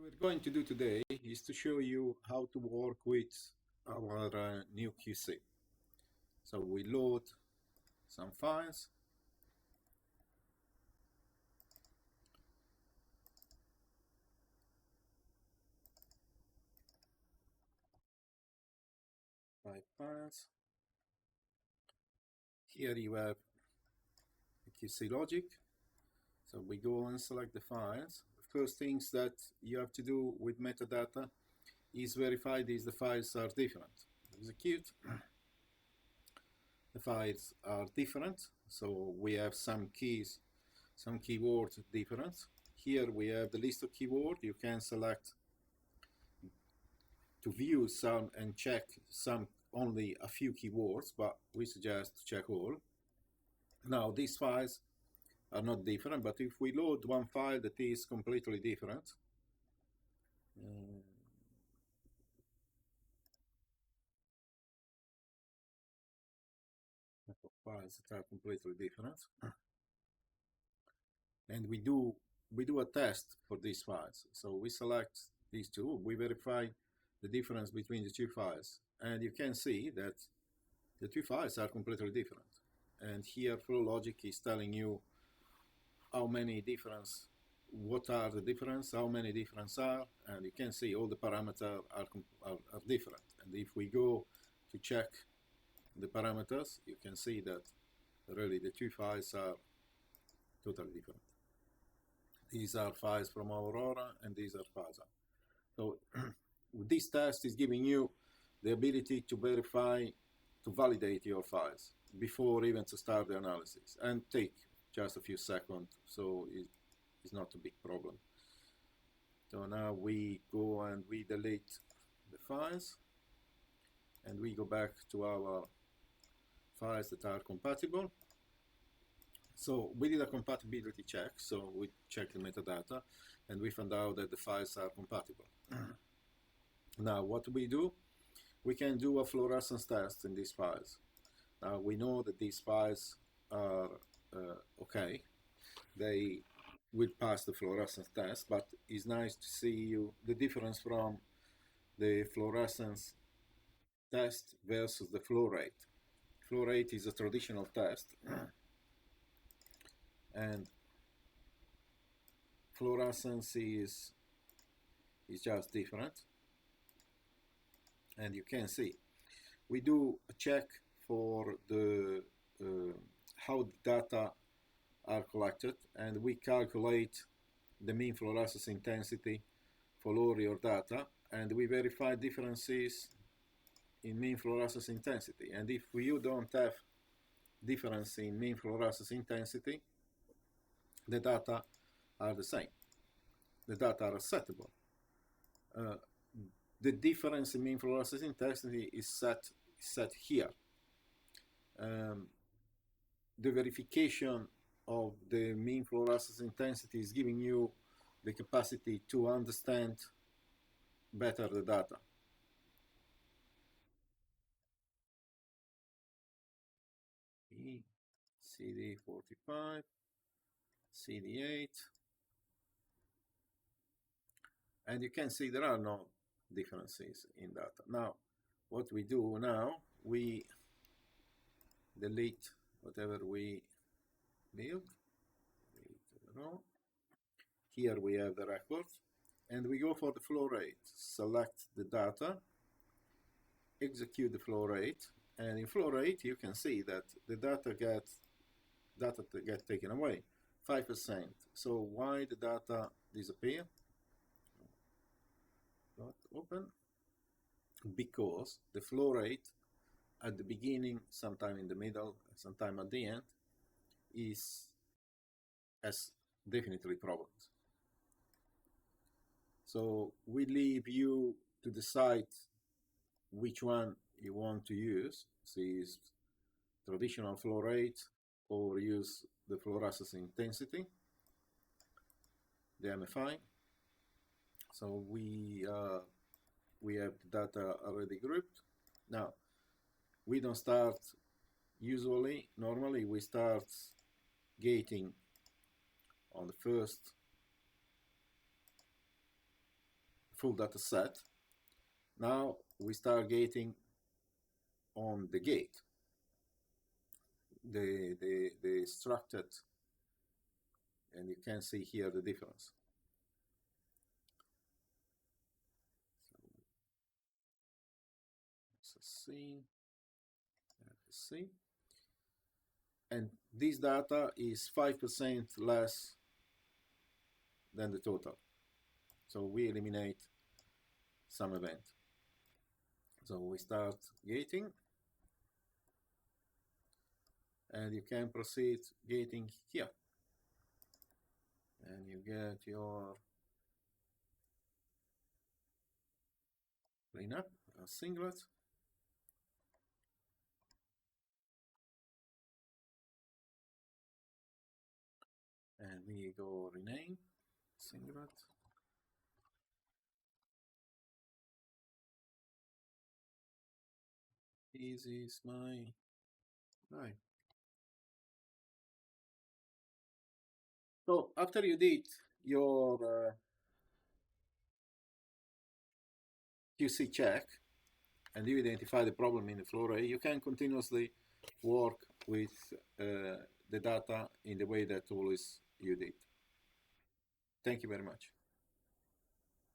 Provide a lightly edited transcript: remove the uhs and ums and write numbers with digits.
we're going to do today is to show you how to work with our new QC. So we load some files. Five files. Here you have the QC logic. So we go and select the files. The first things that you have to do with metadata is verify these the files are different. Execute. The files are different, so we have some keys, some keywords different. Here we have the list of keywords. You can select to view some and check some, only a few keywords, but we suggest to check all. Now these files are not different, but if we load one file that is completely different, files that are completely different, and we do a test for these files. So we select these two, we verify the difference between the two files, and you can see that the two files are completely different. And here FlowLogic is telling you how many difference, what are the difference, how many difference are, and you can see all the parameters are different. And if we go to check the parameters, you can see that really the two files are totally different. These are files from Aurora, and these are files. So this test is giving you the ability to verify, to validate your files before even to start the analysis, and take just a few seconds, so it's not a big problem. So now we go and we delete the files, and we go back to our files that are compatible. So we did a compatibility check, so we checked the metadata, and we found out that the files are compatible. Now what do? We can do a fluorescence test in these files. Now we know that these files are okay. They will pass the fluorescence test, but it's nice to see the difference from the fluorescence test versus the flow rate. Flow rate is a traditional test, and fluorescence is just different. And you can see we do a check for the how the data are collected, and we calculate the mean fluorescence intensity for all your data, and we verify differences in mean fluorescence intensity. And if you don't have difference in mean fluorescence intensity, the data are the same. The data are acceptable. The difference in mean fluorescence intensity is set here. The verification of the mean fluorescence intensity is giving you the capacity to understand better the data. CD45, CD8, and you can see there are no differences in data. Now, what we do now, we delete whatever we build. Here we have the record, and we go for the flow rate. Select the data, execute the flow rate, and in flow rate you can see that the data get taken away, 5%. So why the data disappear? Not open. Because the flow rate at the beginning, sometime in the middle, sometime at the end, has definitely problems. So we leave you to decide which one you want to use. So is traditional flow rate or use the fluorescence intensity, the MFI. So we have the data already grouped. Now we don't start normally we start gating on the first full data set. Now we start gating on the gate, the structured, and you can see here the difference. So C, C, and this data is 5% less than the total. So we eliminate some event. So we start gating, and you can proceed gating here, and you get your cleanup singlet. And we go rename singlet. This is my line. So after you did your QC check and you identify the problem in the flow array, you can continuously work with the data in the way that always you did. Thank you very much.